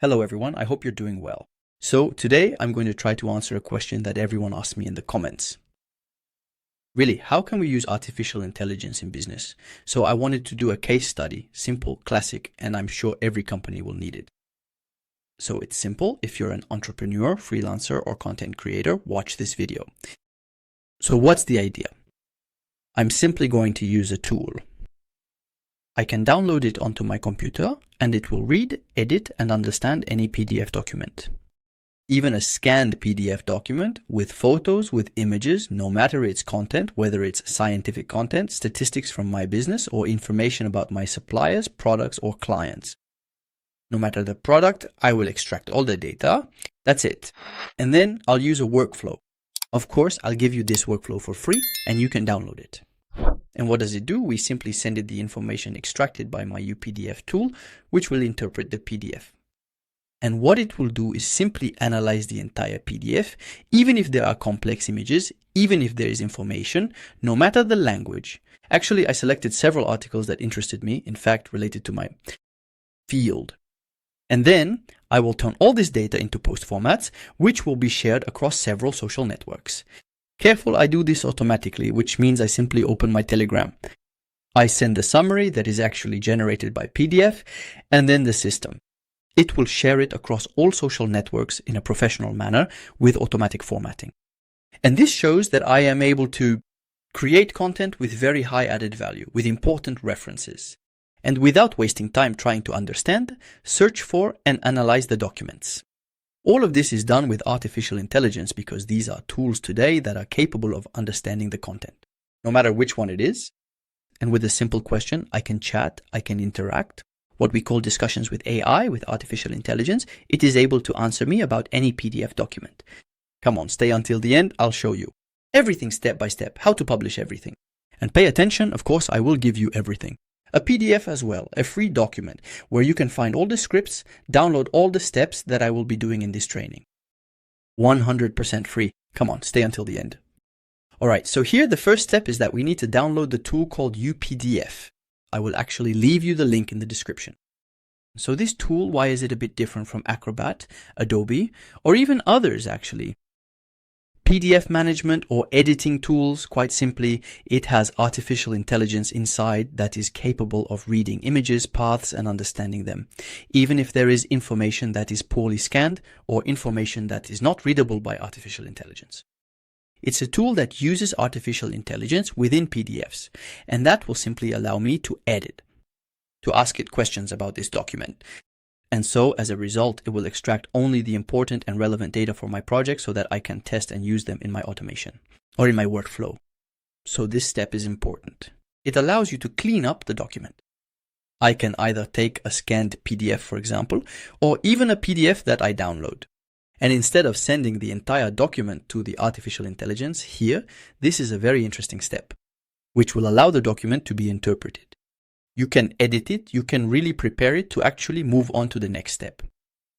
Hello everyone, I hope you're doing well. So today I'm going to try to answer a question that everyone asked me in the comments. Really, how can we use artificial intelligence in business? So I wanted to do a case study, simple, classic, and I'm sure every company will need it. So it's simple. If you're an entrepreneur, freelancer, or content creator, watch this video. So what's the idea? I'm simply going to use a tool. I can download it onto my computer and it will read, edit, and understand any PDF document. Even a scanned PDF document with photos, with images, no matter its content, whether it's scientific content, statistics from my business, or information about my suppliers, products, or clients. No matter the product, I will extract all the data. That's it. And then I'll use a workflow. Of course, I'll give you this workflow for free and you can download it. And what does it do? We simply send it the information extracted by my UPDF tool, which will interpret the PDF. And what it will do is simply analyze the entire PDF, even if there are complex images, even if there is information, no matter the language. Actually, I selected several articles that interested me, in fact, related to my field. And then I will turn all this data into post formats, which will be shared across several social networks. Careful, I do this automatically, which means I simply open my Telegram. I send the summary that is actually generated by PDF, and then the system. It will share it across all social networks in a professional manner with automatic formatting. And this shows that I am able to create content with very high added value, with important references, and without wasting time trying to understand, search for, and analyze the documents. All of this is done with artificial intelligence because these are tools today that are capable of understanding the content, no matter which one it is. And with a simple question, I can chat, I can interact. What we call discussions with AI, with artificial intelligence, it is able to answer me about any PDF document. Come on, stay until the end, I'll show you. Everything step by step, how to publish everything. And pay attention, of course, I will give you everything. A PDF as well, a free document where you can find all the scripts, download all the steps that I will be doing in this training. 100% free. Come on, stay until the end. Alright, so here the first step is that we need to download the tool called UPDF. I will actually leave you the link in the description. So this tool, why is it a bit different from Acrobat, Adobe, or even others actually? PDF management or editing tools, quite simply, it has artificial intelligence inside that is capable of reading images, paths, and understanding them, even if there is information that is poorly scanned or information that is not readable by artificial intelligence. It's a tool that uses artificial intelligence within PDFs, and that will simply allow me to edit, to ask it questions about this document. And so, as a result, it will extract only the important and relevant data for my project so that I can test and use them in my automation or in my workflow. So this step is important. It allows you to clean up the document. I can either take a scanned PDF, for example, or even a PDF that I download. And instead of sending the entire document to the artificial intelligence here, this is a very interesting step, which will allow the document to be interpreted. You can edit it, you can really prepare it to actually move on to the next step.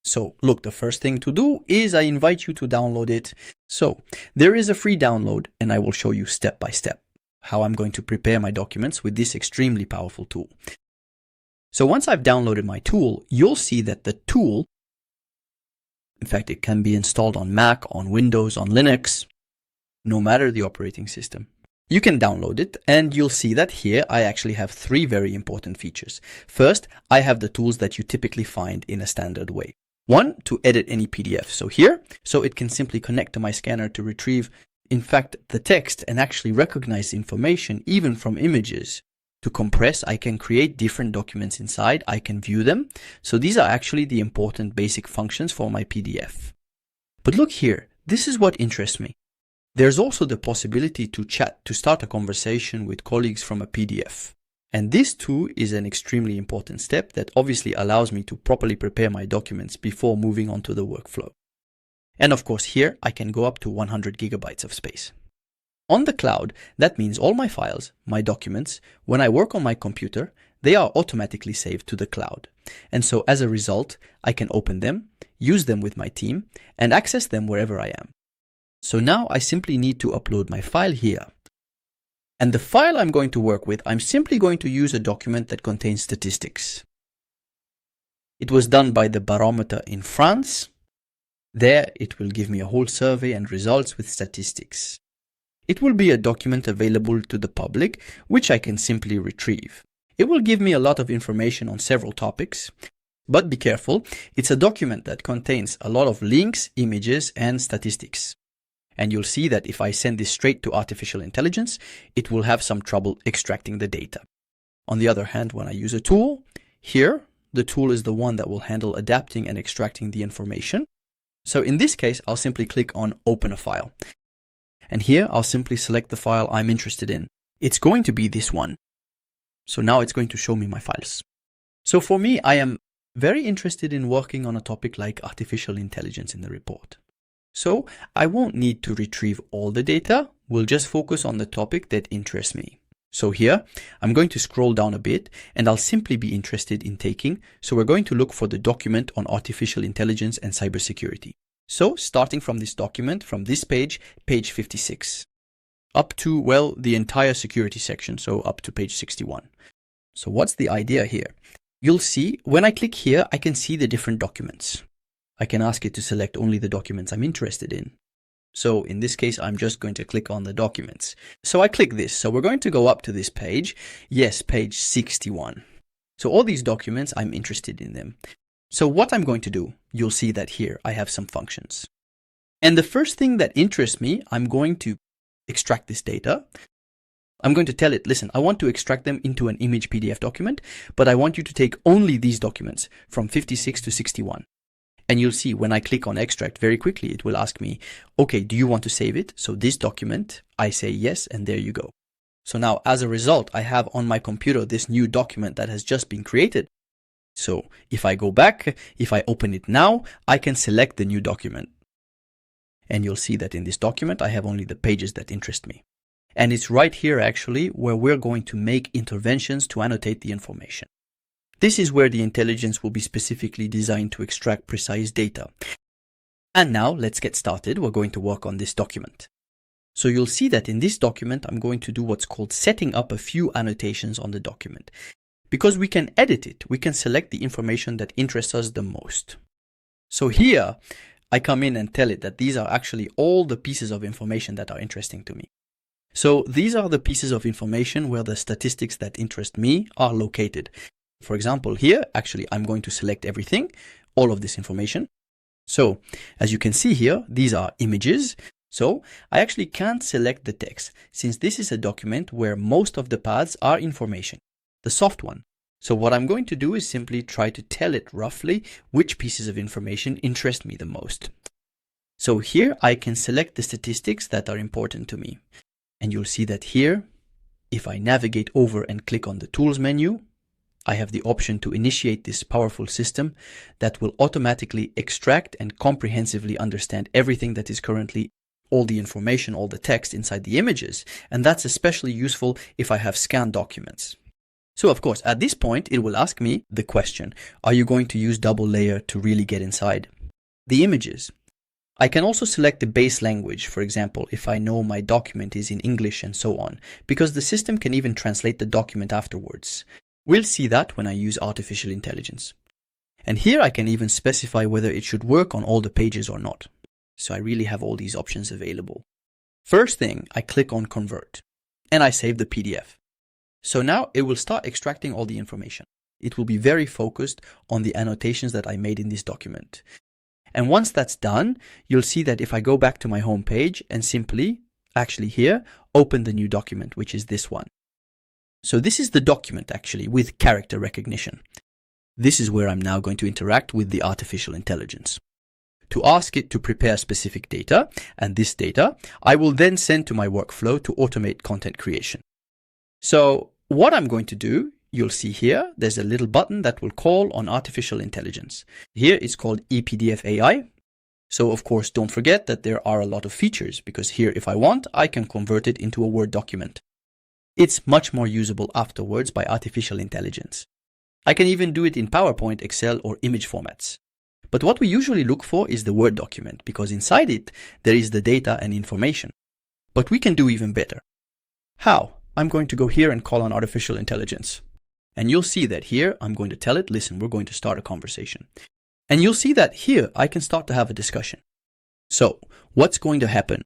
So look, the first thing to do is I invite you to download it. So there is a free download and I will show you step by step how I'm going to prepare my documents with this extremely powerful tool. So once I've downloaded my tool, you'll see that the tool, in fact, it can be installed on Mac, on Windows, on Linux, no matter the operating system. You can download it and you'll see that here I actually have three very important features. First, I have the tools that you typically find in a standard way. One, to edit any PDF. So here, so it can simply connect to my scanner to retrieve, in fact, the text and actually recognize information even from images. To compress, I can create different documents inside. I can view them. So these are actually the important basic functions for my PDF. But look here, this is what interests me. There's also the possibility to chat, to start a conversation with colleagues from a PDF. And this too is an extremely important step that obviously allows me to properly prepare my documents before moving on to the workflow. And of course here I can go up to 100 gigabytes of space. On the cloud, that means all my files, my documents, when I work on my computer, they are automatically saved to the cloud. And so as a result, I can open them, use them with my team, and access them wherever I am. So now I simply need to upload my file here. And the file I'm going to work with, I'm simply going to use a document that contains statistics. It was done by the Barometer in France. There, it will give me a whole survey and results with statistics. It will be a document available to the public, which I can simply retrieve. It will give me a lot of information on several topics, but be careful, it's a document that contains a lot of links, images, and statistics. And you'll see that if I send this straight to artificial intelligence, it will have some trouble extracting the data. On the other hand, when I use a tool, here, the tool is the one that will handle adapting and extracting the information. So in this case, I'll simply click on Open a File. And here, I'll simply select the file I'm interested in. It's going to be this one. So now it's going to show me my files. So for me, I am very interested in working on a topic like artificial intelligence in the report. So I won't need to retrieve all the data. We'll just focus on the topic that interests me. So here, I'm going to scroll down a bit and I'll simply be interested in taking. So we're going to look for the document on artificial intelligence and cybersecurity. So starting from this document, from this page, page 56, up to, well, the entire security section. So up to page 61. So what's the idea here? You'll see when I click here, I can see the different documents. I can ask it to select only the documents I'm interested in. So in this case, I'm just going to click on the documents. So I click this. So we're going to go up to this page. Yes, page 61. So all these documents, I'm interested in them. So what I'm going to do, you'll see that here I have some functions. And the first thing that interests me, I'm going to extract this data. I'm going to tell it, listen, I want to extract them into an image PDF document, but I want you to take only these documents from 56 to 61. And you'll see when I click on extract very quickly, it will ask me, okay, do you want to save it? So this document, I say yes, and there you go. So now as a result, I have on my computer this new document that has just been created. So if I go back, if I open it now, I can select the new document. And you'll see that in this document, I have only the pages that interest me. And it's right here actually where we're going to make interventions to annotate the information. This is where the intelligence will be specifically designed to extract precise data. And now let's get started. We're going to work on this document. So you'll see that in this document, I'm going to do what's called setting up a few annotations on the document. Because we can edit it, we can select the information that interests us the most. So here, I come in and tell it that these are actually all the pieces of information that are interesting to me. So these are the pieces of information where the statistics that interest me are located. For example, here, actually, I'm going to select everything, all of this information. So as you can see here, these are images. So I actually can't select the text since this is a document where most of the paths are information, the soft one. So what I'm going to do is simply try to tell it roughly which pieces of information interest me the most. So here I can select the statistics that are important to me. And you'll see that here, if I navigate over and click on the Tools menu, I have the option to initiate this powerful system that will automatically extract and comprehensively understand everything that is currently all the information, all the text inside the images. And that's especially useful if I have scanned documents. So of course, at this point, it will ask me the question, are you going to use double layer to really get inside the images? I can also select the base language, for example, if I know my document is in English and so on, because the system can even translate the document afterwards. We'll see that when I use artificial intelligence. And here I can even specify whether it should work on all the pages or not. So I really have all these options available. First thing, I click on Convert and I save the PDF. So now it will start extracting all the information. It will be very focused on the annotations that I made in this document. And once that's done, you'll see that if I go back to my home page and simply, actually here, open the new document, which is this one. So this is the document actually with character recognition. This is where I'm now going to interact with the artificial intelligence. To ask it to prepare specific data, and this data, I will then send to my workflow to automate content creation. So what I'm going to do, you'll see here, there's a little button that will call on artificial intelligence. Here it's called UPDF AI. So of course, don't forget that there are a lot of features because here, if I want, I can convert it into a Word document. It's much more usable afterwards by artificial intelligence. I can even do it in PowerPoint, Excel, or image formats. But what we usually look for is the Word document because inside it, there is the data and information. But we can do even better. How? I'm going to go here and call on artificial intelligence. And you'll see that here, I'm going to tell it, listen, we're going to start a conversation. And you'll see that here, I can start to have a discussion. So what's going to happen?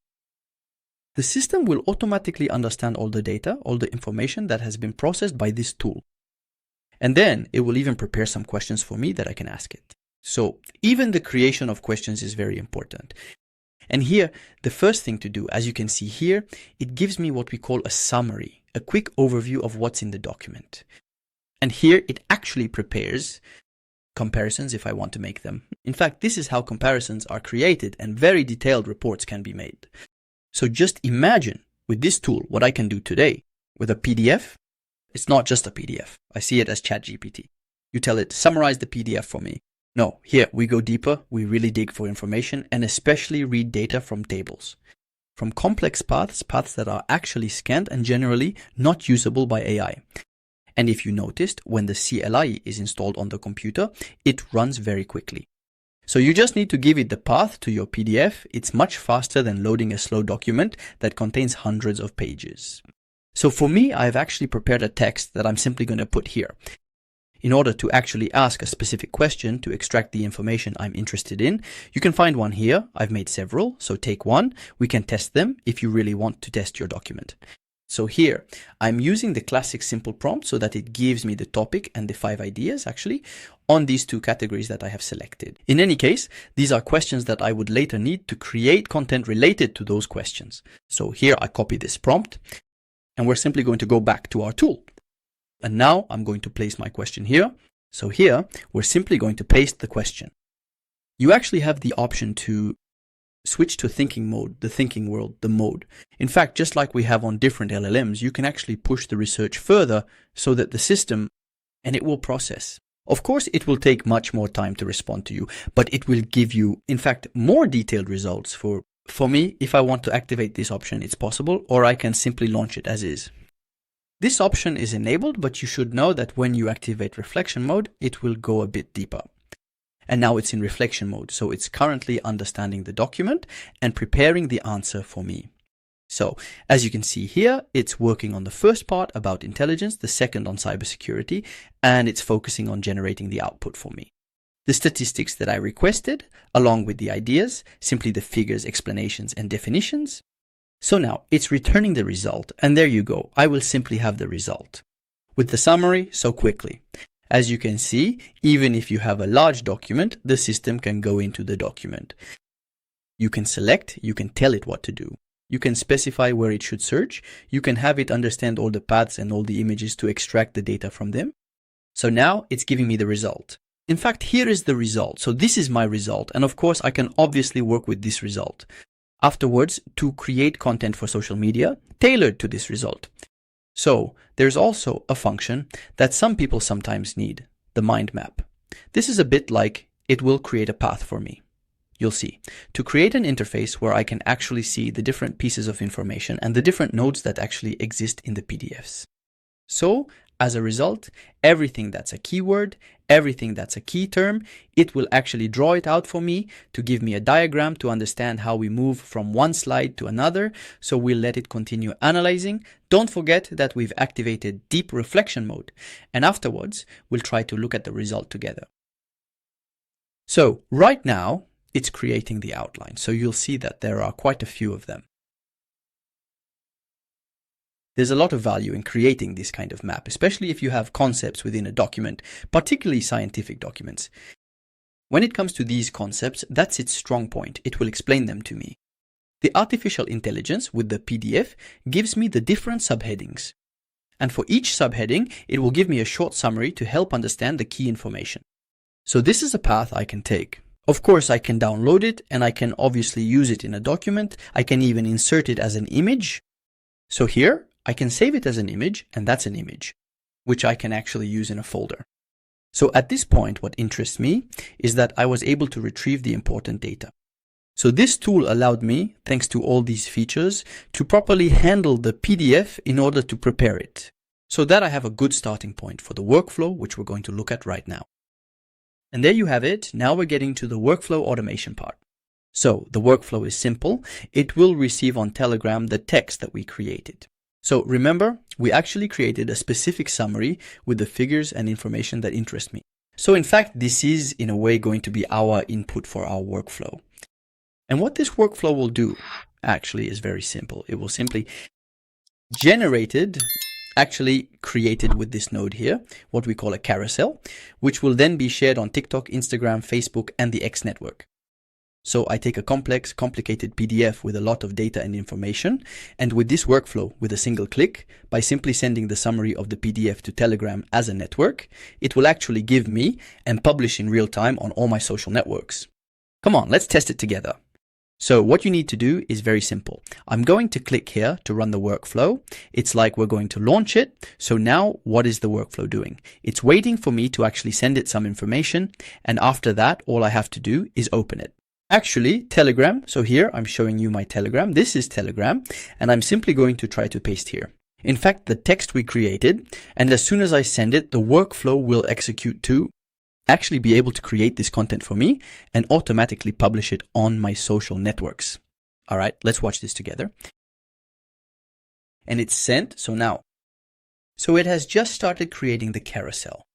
The system will automatically understand all the data, all the information that has been processed by this tool. And then it will even prepare some questions for me that I can ask it. So even the creation of questions is very important. And here, the first thing to do, as you can see here, it gives me what we call a summary, a quick overview of what's in the document. And here it actually prepares comparisons if I want to make them. In fact, this is how comparisons are created and very detailed reports can be made. So just imagine with this tool what I can do today with a PDF. It's not just a PDF. I see it as ChatGPT. You tell it, summarize the PDF for me. No, here we go deeper. We really dig for information and especially read data from tables. From complex paths that are actually scanned and generally not usable by AI. And if you noticed, when the CLI is installed on the computer, it runs very quickly. So you just need to give it the path to your PDF. It's much faster than loading a slow document that contains hundreds of pages. So for me, I've actually prepared a text that I'm simply going to put here. In order to actually ask a specific question to extract the information I'm interested in, you can find one here. I've made several, so take one. We can test them if you really want to test your document. So here, I'm using the classic simple prompt so that it gives me the topic and the 5 ideas actually on these 2 categories that I have selected. In any case, these are questions that I would later need to create content related to those questions. So here I copy this prompt and we're simply going to go back to our tool. And now I'm going to place my question here. So here, we're simply going to paste the question. You actually have the option to switch to thinking mode, the thinking world, the mode. In fact, just like we have on different LLMs, you can actually push the research further so that the system, and it will process. Of course, it will take much more time to respond to you, but it will give you, in fact, more detailed results. For me, if I want to activate this option, it's possible, or I can simply launch it as is. This option is enabled, but you should know that when you activate reflection mode, it will go a bit deeper. And now it's in reflection mode, so it's currently understanding the document and preparing the answer for me. So, as you can see here, it's working on the first part about intelligence, the second on cybersecurity, and it's focusing on generating the output for me. The statistics that I requested, along with the ideas, simply the figures, explanations, and definitions. So now it's returning the result, and there you go. I will simply have the result. With the summary, so quickly. As you can see, even if you have a large document, the system can go into the document. You can select, you can tell it what to do. You can specify where it should search. You can have it understand all the paths and all the images to extract the data from them. So now it's giving me the result. In fact, here is the result. So this is my result. And of course, I can obviously work with this result. Afterwards, to create content for social media tailored to this result. So there's also a function that some people sometimes need, the mind map. This is a bit like it will create a path for me. You'll see. To create an interface where I can actually see the different pieces of information and the different nodes that actually exist in the PDFs. So as a result, everything that's a keyword, everything that's a key term, it will actually draw it out for me to give me a diagram to understand how we move from one slide to another. So we'll let it continue analyzing. Don't forget that we've activated deep reflection mode. And afterwards, we'll try to look at the result together. So right now, it's creating the outline. So you'll see that there are quite a few of them. There's a lot of value in creating this kind of map, especially if you have concepts within a document, particularly scientific documents. When it comes to these concepts, that's its strong point. It will explain them to me. The artificial intelligence with the PDF gives me the different subheadings. And for each subheading, it will give me a short summary to help understand the key information. So this is a path I can take. Of course, I can download it and I can obviously use it in a document. I can even insert it as an image. So here, I can save it as an image, and that's an image, which I can actually use in a folder. So at this point, what interests me is that I was able to retrieve the important data. So this tool allowed me, thanks to all these features, to properly handle the PDF in order to prepare it. So that I have a good starting point for the workflow, which we're going to look at right now. And there you have it. Now we're getting to the workflow automation part. So the workflow is simple. It will receive on Telegram the text that we created. So remember, we actually created a specific summary with the figures and information that interest me. So in fact, this is in a way going to be our input for our workflow. And what this workflow will do actually is very simple. It will simply actually created with this node here, what we call a carousel, which will then be shared on TikTok, Instagram, Facebook, and the X network. So I take a complicated PDF with a lot of data and information, and with this workflow, with a single click, by simply sending the summary of the PDF to Telegram as a network, it will actually give me and publish in real time on all my social networks. Come on, let's test it together. So what you need to do is very simple. I'm going to click here to run the workflow. It's like we're going to launch it. So now what is the workflow doing? It's waiting for me to actually send it some information. And after that, all I have to do is open it. Actually, Telegram. So here I'm showing you my Telegram. This is Telegram. And I'm simply going to try to paste here. In fact, the text we created, and as soon as I send it, the workflow will execute to actually be able to create this content for me and automatically publish it on my social networks. All right, let's watch this together. And it's sent. So it has just started creating the carousel,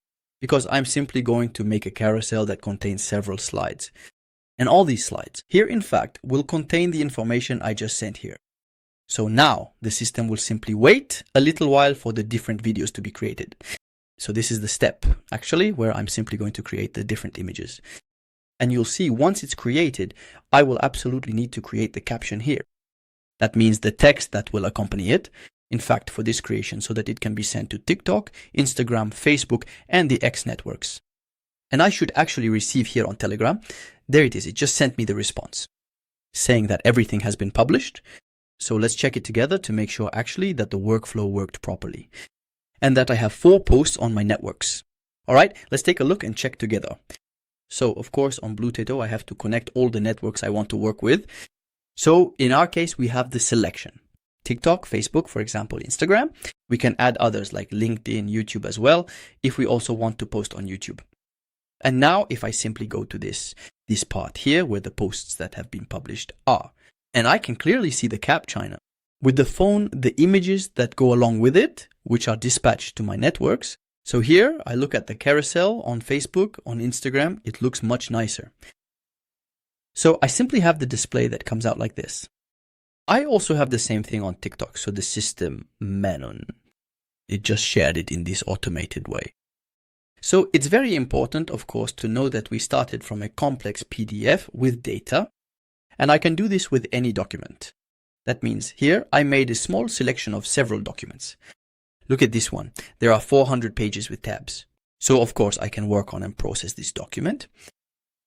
because I'm simply going to make a carousel that contains several slides. And all these slides here, in fact, will contain the information I just sent here. So now the system will simply wait a little while for the different videos to be created. So this is the step, actually, where I'm simply going to create the different images. And you'll see once it's created, I will absolutely need to create the caption here. That means the text that will accompany it, in fact, for this creation, so that it can be sent to TikTok, Instagram, Facebook, and the X networks. And I should actually receive here on Telegram. There it is. It just sent me the response saying that everything has been published. So let's check it together to make sure actually that the workflow worked properly, and that I have 4 posts on my networks. All right, let's take a look and check together. So of course on BlueTato, I have to connect all the networks I want to work with. So in our case, we have the selection: TikTok, Facebook, for example, Instagram. We can add others like LinkedIn, YouTube as well, if we also want to post on YouTube. And now if I simply go to this part here where the posts that have been published are, and I can clearly see the CapChina. With the phone, the images that go along with it, which are dispatched to my networks. So here I look at the carousel on Facebook, on Instagram, it looks much nicer. So I simply have the display that comes out like this. I also have the same thing on TikTok. So the system n8n, it just shared it in this automated way. So it's very important, of course, to know that we started from a complex PDF with data, and I can do this with any document. That means here I made a small selection of several documents. Look at this one. There are 400 pages with tabs. So of course I can work on and process this document.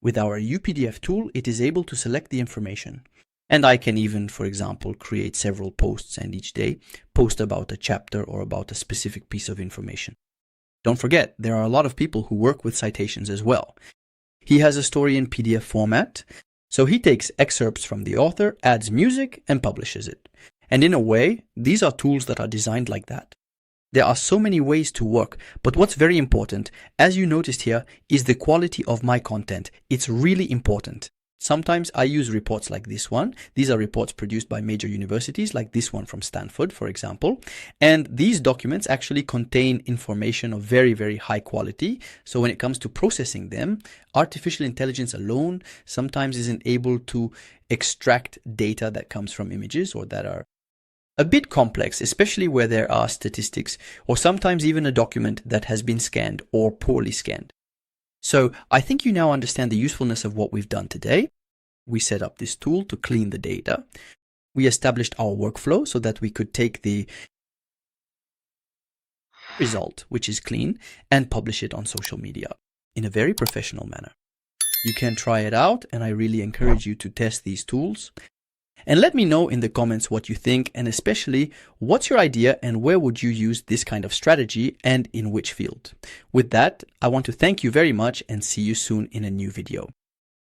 With our UPDF tool, it is able to select the information. And I can even, for example, create several posts and each day post about a chapter or about a specific piece of information. Don't forget, there are a lot of people who work with citations as well. He has a story in PDF format. So he takes excerpts from the author, adds music, and publishes it. And in a way, these are tools that are designed like that. There are so many ways to work, but what's very important, as you noticed here, is the quality of my content. It's really important. Sometimes I use reports like this one. These are reports produced by major universities, like this one from Stanford, for example. And these documents actually contain information of very, very high quality. So when it comes to processing them, artificial intelligence alone sometimes isn't able to extract data that comes from images or that are a bit complex, especially where there are statistics or sometimes even a document that has been scanned or poorly scanned. So I think you now understand the usefulness of what we've done today. We set up this tool to clean the data. We established our workflow so that we could take the result, which is clean, and publish it on social media in a very professional manner. You can try it out, and I really encourage you to test these tools. And let me know in the comments what you think, and especially what's your idea and where would you use this kind of strategy and in which field. With that, I want to thank you very much and see you soon in a new video.